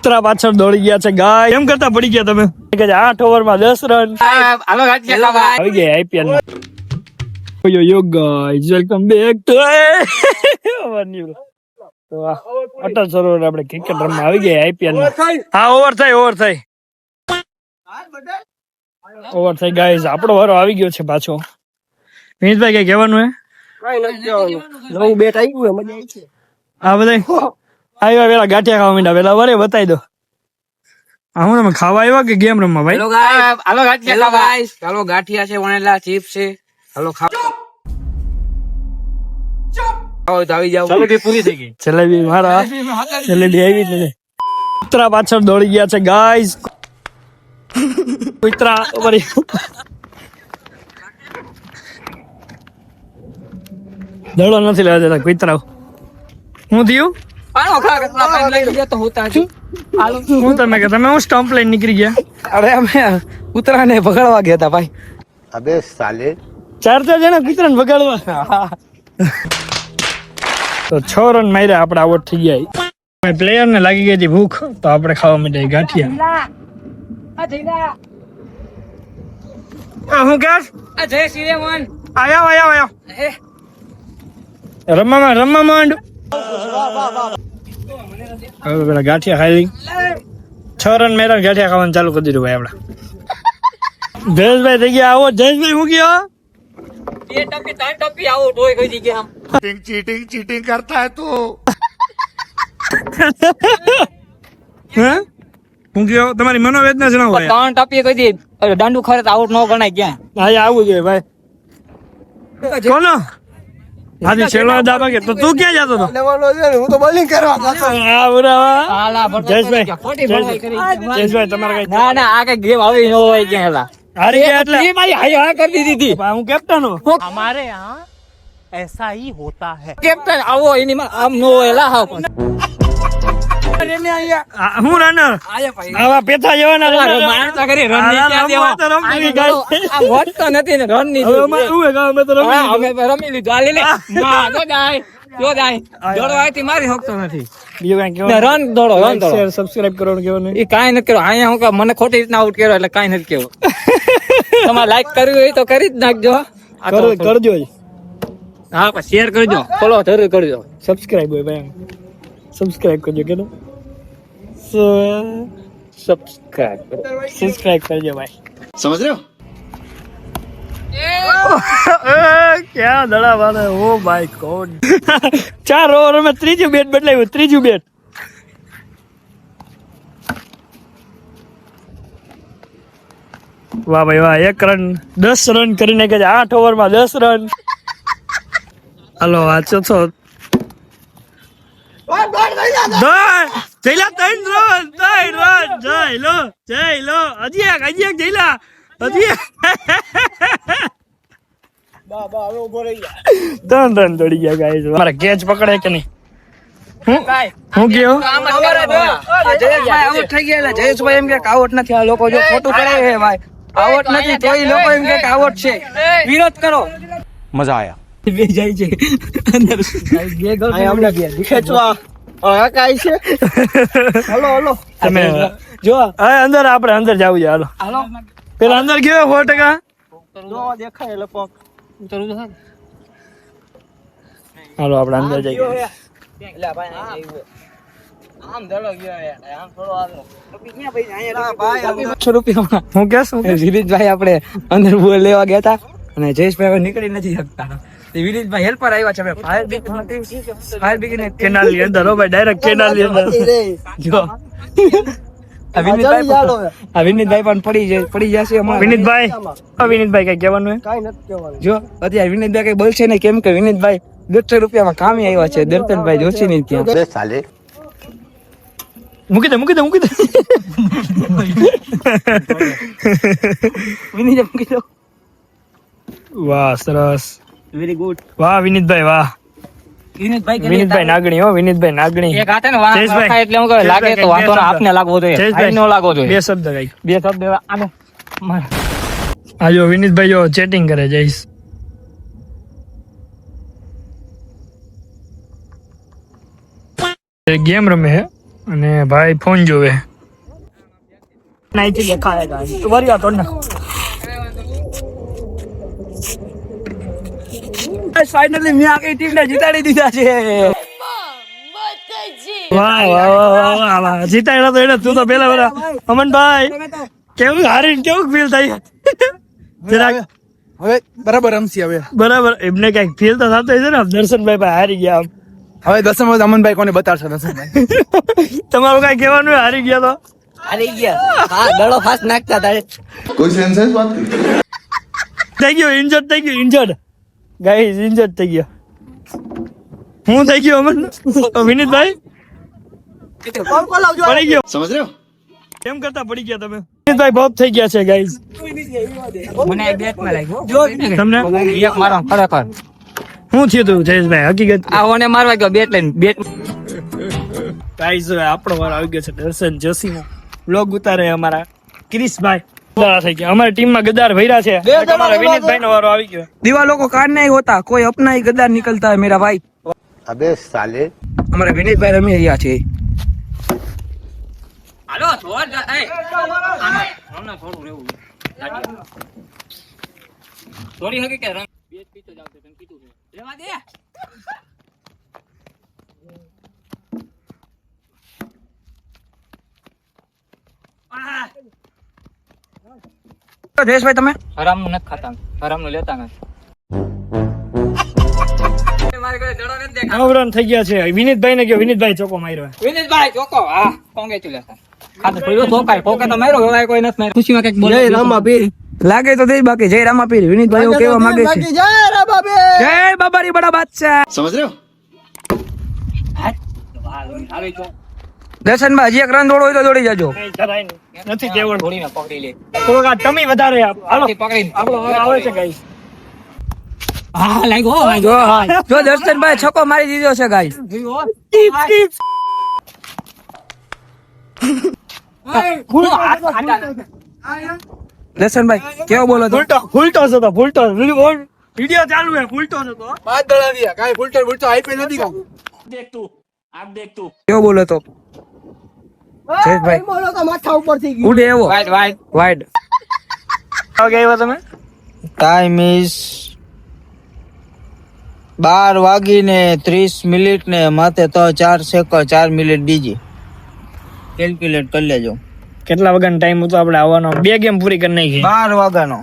કૂતરા પાછળ દોડી ગયા છે ગાય. એમ કરતા પડી ગયા તમે 8 ઓવરમાં 10 રન. આવી ગયા આઈપીએલ માં. yo guys, welcome back to our new તો અટલ સરોવર આપણે ક્રિકેટ રમવા આવી ગયા આઈપીએલ માં. હા ઓવર થઈ ગાઈઝ. આપણો વારો આવી ગયો છે પાછો. વિનીતભાઈ કઈ કહેવાનું હે? કઈ નથી કહેવાનું. નવું બેટ આવ્યું હે, મજા આવી છે. આ બધા આવ્યા પેલા ગાંઠિયા ખાવા માંડ્યા. પેલા વરે બતાવી દો. હું તમે ખાવા આવ્યા કે ગેમ રમવા ભાઈ? હાલો ગાંઠિયા છે, વણેલા ચિપ્સ છે. હાલો ખાઓ તો આવી જાવ. જલેબી પૂરી થઈ ગઈ. જલેબી મારા જલેબી આવી છે. કૂતરા પાછળ દોડી ગયા છે ગાઈઝ. કૂતરા દડો નથી લેવા દેતા કૂતરા. હું થયું હું તમે હું સ્ટમ્પ લઈને નીકળી ગયા? અરે અમે કૂતરા ને ભગાડવા ગયા હતા ભાઈ. अबे साले 4 જણા કૂતરા ને ભગાડવા. તો 6 રન માર્યા, આપણે આઉટ થઈ ગયા. પ્લેયર ને લાગી ગઈ હતી ભૂખ, તો આપણે ખાવા માંડ્યા ગાંઠિયા. હું કે આયા રમવા માંડ. હવે પેલા ગાંઠિયા ખાઈ 6 રન મેરા ગાંઠિયા ખાવાનું ચાલુ કરી દીધું ભાઈ આપડે. જયેશભાઈ થઈ ગયા આવો. જયેશભાઈ હું ગયો चीटिंग करता है तू. હું ગયો તમારી મનોવેદના જણાવો. 3 ટપી કહી દી દાંડુ ખરે આઉટ ન ગણાય ક્યાં. હા આવું જોઈએ ભાઈ. કોનો હાથી છેલ્લો દાબા કે તો તું ક્યાં જતો હતો? હું તો બોલિંગ કરવા હા બરાબર. જયેશભાઈ તમારે કઈ ના આ કઈ ગેમ આવી ન હોય ક્યાં હેલા હારી ગયા એટલે હા કરી દીધી. હું કેપ્ટન હું. हमारे यहाँ ऐसा ही होता है. કેપ્ટન આવો એની માં આમ નો હેલા હા હું રનર આવા પેથા જવાના માણસા કરી રન ની ક્યાં દેવા. આ વોટ તો નથી ને રન ની અમે રમી લીધું. આ લે જો જાય દોડો આથી મારી હકતો નથી. રન દોડો સબસ્ક્રાઇબ કરવાનું કેવાનું એ કાંઈ નથી કર્યું. અહીંયા હું મને ખોટી રીતના આઉટ કર્યો એટલે કાંઈ નથી કેવું. તમારે લાઈક કરવી હોય તો કરી જ નાખજો. કરજો. હા શેર કરજો, ફોલો જરૂર કરજો. સબસ્ક્રાઇબ હોય ભાઈ, સબસ્ક્રાઇબ કરજો કે સબસ્ક્રાઇબ કરજો ભાઈ. समझ रहे हो? ક્યાં દડા વાળે. Oh my God. 4 ઓવર માં ત્રીજું બેટ બદલાયું. વાહ ભાઈ વાહ. 1 રન 10 રન કરીને કે 8 ઓવરમાં 10 રન. હાલો આ ચોથો જયલા 3 રન જય લો હજી એક જયલા હજી 3 રન દોડી ગયા ગાઈસ. મારા કેચ પકડે કે નહીં? હું ગયો આઉટ થઈ ગયા. જયેશભાઈ એમ કે આઉટ નથી. આ લોકો જો ખોટું કરે છે ભાઈ, આઉટ નથી તો એ લોકો એમ કે આઉટ છે. વિરોધ કરો. मजा आया. બે જાય છે અંદર ખેંચવા કાઈ છે. હલો તમે જો અંદર આપણે અંદર જવું છે. હાલો પેલા અંદર ગયો 100%. જો દેખાય એટલે પગ ઉતરું તો હાલો આપણે અંદર જઈએ. એટલે ભાઈ આમ દડો ગયો આમ થોડો આગળ ક્યાં ભાઈ અહીંયા ભાઈ 100 રૂપિયા હું કેસ વિરીતભાઈ આપણે અંદર બોલ લેવા ગયા હતા અને જયેશભાઈ હવે નીકળી નથી શકતા. વિરીતભાઈ હેલ્પર આવ્યા છે. ફાયર બ્રિગેડ કેનાલ ની અંદર. હો ભાઈ ડાયરેક્ટ કેનાલ ની અંદર. જો વિનીતભાઈ પણ પડી જશે હમણાં. વિનીતભાઈ કઈ કહેવાનું હે? કાઈ નથી કહેવાનું. જો અત્યારે વિનીતભાઈ કઈ બોલશે ને કેમ કે વિનીતભાઈ 200 રૂપિયામાં કામે આવ્યા છે દર્શનભાઈ જોશી ની ત્યાં. अबे साले મૂકી દે વિનીતભાઈ મૂકી દો. વાહ સરસ. Very good. વાહ વિનીતભાઈ વાહ. વિનીતભાઈ નાગણી. વિનીતભાઈ નાગણી. એક હાથે ને વાહ ખાય એટલે હું કહે લાગે તો વાતો આપને લાગવો જોઈએ, જયેશભાઈ ન લાગવો જોઈએ. બે શબ્દ કઈ. બે શબ્દ આને આ જો વિનીતભાઈ જો ચેટિંગ કરે જઈશ. ગેમ રમે હે અને ભાઈ ફોન જોવે નાઈથી દેખાય તો વરી આ તો ના ફાઇનલી મેં આખી ટીમને જીતાડી દીધા છે. વાહ વાહ વાહ વાહ વાહ જીતાડ્યા તો એને તું તો પેલા બધા અમનભાઈ કેવું હારીને કેવું ફીલ થાય જરાક હવે બરાબર રમશી હવે બરાબર એમને કઈક ફીલ તો થતો હશે ને દર્શનભાઈ ભાઈ હારી ગયા આમ. હવે દસમમાં અમનભાઈ કોને બતાડશે દસમભાઈ તમારું કઈ કહેવાનું હોય હારી ગયા તો હારી ગયા. હા દડો ફાસ્ટ નાખતા તારે. कोई सेंस है इस बात की? થઈ ગયો ઇન્જર્ડ થઈ ગયો ઇન્જર્ડ ગાઈસ ઇન્જર્ડ થઈ ગયો હું થઈ ગયો અમન વિનીતભાઈ પડી ગયો समझ रहे हो? કેમ કરતા પડી ગયા તમે વિનીતભાઈ બહુ થઈ ગયા છે ગાઈસ મને બેટમાં લાગ્યો તમને એક મારો ખરેખર શું થયું તું જયેશભાઈ હકીકત આ ઓને મારવા ગયો બેટ લઈને બેટ. ગાઈસ આપણો વાર આવી ગયો છે દર્શન જોશીનો વ્લોગ ઉતારે અમારા ક્રિશભાઈ ગદાર થઈ ગયા અમારી ટીમમાં ગદાર ભર્યા છે અમારા વિનીતભાઈનો વારો આવી ગયો दीवालों को काट नहीं होता कोई अपना ही गद्दार निकलता है मेरा भाई. अबे साले हमारे विनीत भाई रमी રહ્યા છે. હાલો થોડ એ આના થોડું રહેવું થોડી હકે કે રંગ બેટ પીતો જાવ તો તને કીધું છે રેવા દે. જયેશભાઈ તમે હરામનું નથી ખાતા હરામનું લેતા નથી. નવરન થઈ ગયા છે વિનીતભાઈ ને કે વિનીતભાઈ ચોકો માર્યો વિનીતભાઈ ચોકો હા કોંગ્રેચ્યુલેશન. ખાતો પડ્યો ચોકાય પોકે તો માર્યો હવે કોઈ નથી માર્યો. ખુશીમાં કઈક બોલે જય રામાપીર લાગે તો દે બાકી જય રામાપીર વિનીતભાઈ એવું કહેવા માંગે છે જય રામાપીર જય બાબારી બડા બાદશાહ. समझ रहे हो? દર્શનભાઈ હજી એક રન દોડો હોય તો દોડી જાજો. કઈ જરાય નહીં. નથી દેવણ દોડીને પકડી લે થોડોક આ ટમી વધારે આપ. હાલો પકડી આપણો વારો આવે છે ગાઈસ હા લાગ્યો જો દર્શનભાઈ છક્કો મારી દીધો છે ગાઈસ. દર્શનભાઈ કેવો બોલો તો ફૂલટો છે તો ફૂલટો વિડિયો ચાલુ છે ફૂલટો છે તો પાંચ દડા દિયા કાઈ ફૂલટો આઈપી નથી કામ કેવો બોલો તો જયેશભાઈ ઉડે એવો વાઇડ ઓકે એવા તમે ટાઈમ ઇઝ 12:30 ને માથે તો 4 સેકન્ડ 4 મિનિટ બીજી કેલ્ક્યુલેટ કરી લેજો. કેટલા વાગ્યાનો ટાઈમ હતો આપણે આવવાનો 2 ગેમ પૂરી કરી નાખી 12 વાગ્યાનો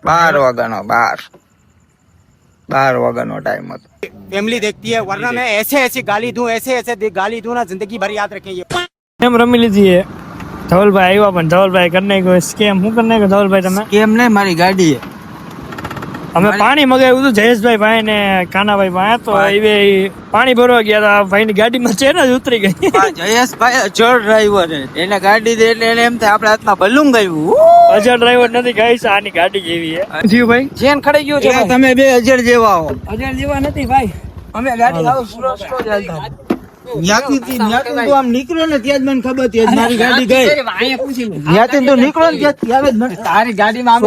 12 વાગ્યાનો ટાઈમ હતો. फैमिली देखती है वरना मैं ऐसे ऐसे गाली दूं गाली दूं ना जिंदगी भर याद रखेंगे. એમ રમી લીધી છે ધવલભાઈ આવ્યા પણ ધવલભાઈ કરી નાખ્યો સ્કેમ હું કરી નાખ્યો ધવલભાઈ તમે કેમ નહીં મારી ગાડી અમે પાણી મગાવ્યું હતું જયેશભાઈ ભાઈ ને કાનાભાઈ ભાઈ તો એ પાણી ભરવા ગયા હતા ભાઈ ની ગાડીમાં ચેન જ ઉતરી ગઈ જયેશભાઈ અજર ડ્રાઈવર એને ગાડી દે એટલે એને એમ થાય આપણે હાથમાં બલૂન ગાયું. અજર ડ્રાઈવર નથી ગાઈસ આની ગાડી જેવી છે જીવ ભાઈ ચેન ખડાઈ ગયો છે ભાઈ. તમે બે અજર જેવા હો. અજર જેવા નથી ભાઈ અમે ગાડી આવ સ્લો ચાલતા ત્યાંથી તો આમ નીકળ્યો ને ત્યાં જ મને ખબર હતી આજ મારી ગાડી ગઈ. ત્યાંથી તો નીકળ્યો ને ત્યાં જ મને તારી ગાડીમાં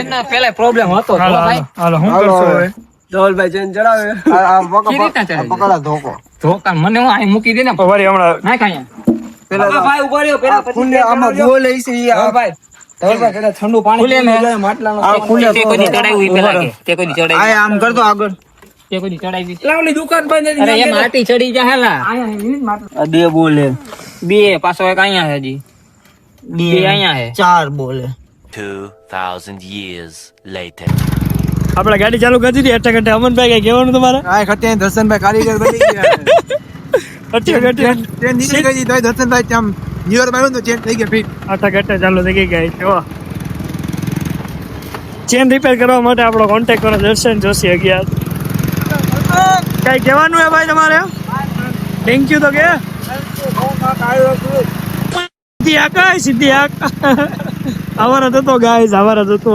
એના પેલા પ્રોબ્લેમ હતો હાલો ભાઈ. હાલો હું કરશો હવે ધવલભાઈ ચેન ચડાવે પકડા ધોકો ધોકા મને હું અહીં મૂકી દે ને વળી હમણાં નાખ અહીંયા ભાઈ ઉભો રહ્યો પેલા ખુલ્લે આમાં ગોલ હઈ છે ઈ આ ભાઈ ધવલભાઈ પેલા ઠંડુ પાણી ખુલ્લે ને આ ખુલ્લે તે કોઈ ચડાવી પેલા કે તે કોઈ ચડાવી આ આમ કરતો આગળ તે કોઈ ચડાવી લાવલી દુકાન બંધ હતી અરે એ માટી ચડી જા હેલા આ બે બોલે બે પાછો એક અહીંયા છે જી બે અહીંયા છે ચાર બોલે 2000 years later. આપણે ગાડી ચાલુ કરી દીધી એટલે ઘંટે અમનભાઈ કઈ કહેવાનું તમારે આ ખતે દર્શનભાઈ કારીગર બની ગયા અઠ્યા ઘંટે ટ્રેન નીકળી ગઈ તો દર્શનભાઈ આમ ન્યુ યર માં તો ચેન્જ થઈ ગયા ફિટ આઠા ઘંટે ચાલુ થઈ ગઈ ગાઈસ જો ચેન રિપેર કરવા માટે આપણો કોન્ટેક્ટ કરો દર્શન જોશી 11 કઈ કહેવાનું હે ભાઈ તમારે થેન્ક યુ તો કે સીધી આવારા થતો ગાઈસ આવારા થતો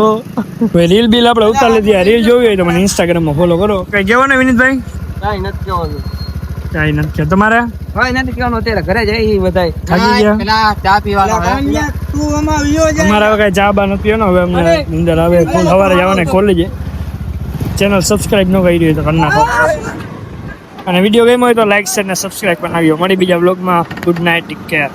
રીલ બિલ આપણે ઉતાર લીધી રીલ જોવી હોય તો મને ઇન્સ્ટાગ્રામ માં ફોલો કરો કઈ કહેવાનું વિનીતભાઈ કાઈ નથી કહેવાનું કઈ નથી કે તમારે ભાઈ નથી કહેવાનું અત્યારે ઘરે જઈ બધાય થાકી ગયા પેલા ચા પીવાનો તું આમાં વિયો જાય અમારે હવે કઈ ચા બા નથી પીવાનો હવે અમને નીંદર આવે સવારે જવાને ખોલી જાય ચેનલ સબસ્ક્રાઇબ ન કરી હોય તો કરી નાખો અને વિડીયો ગમ્યો હોય તો લાઈક શેર અને સબસ્ક્રાઇબ પણ આવ્યો. મળી બીજા બ્લોગમાં. Good night, take care.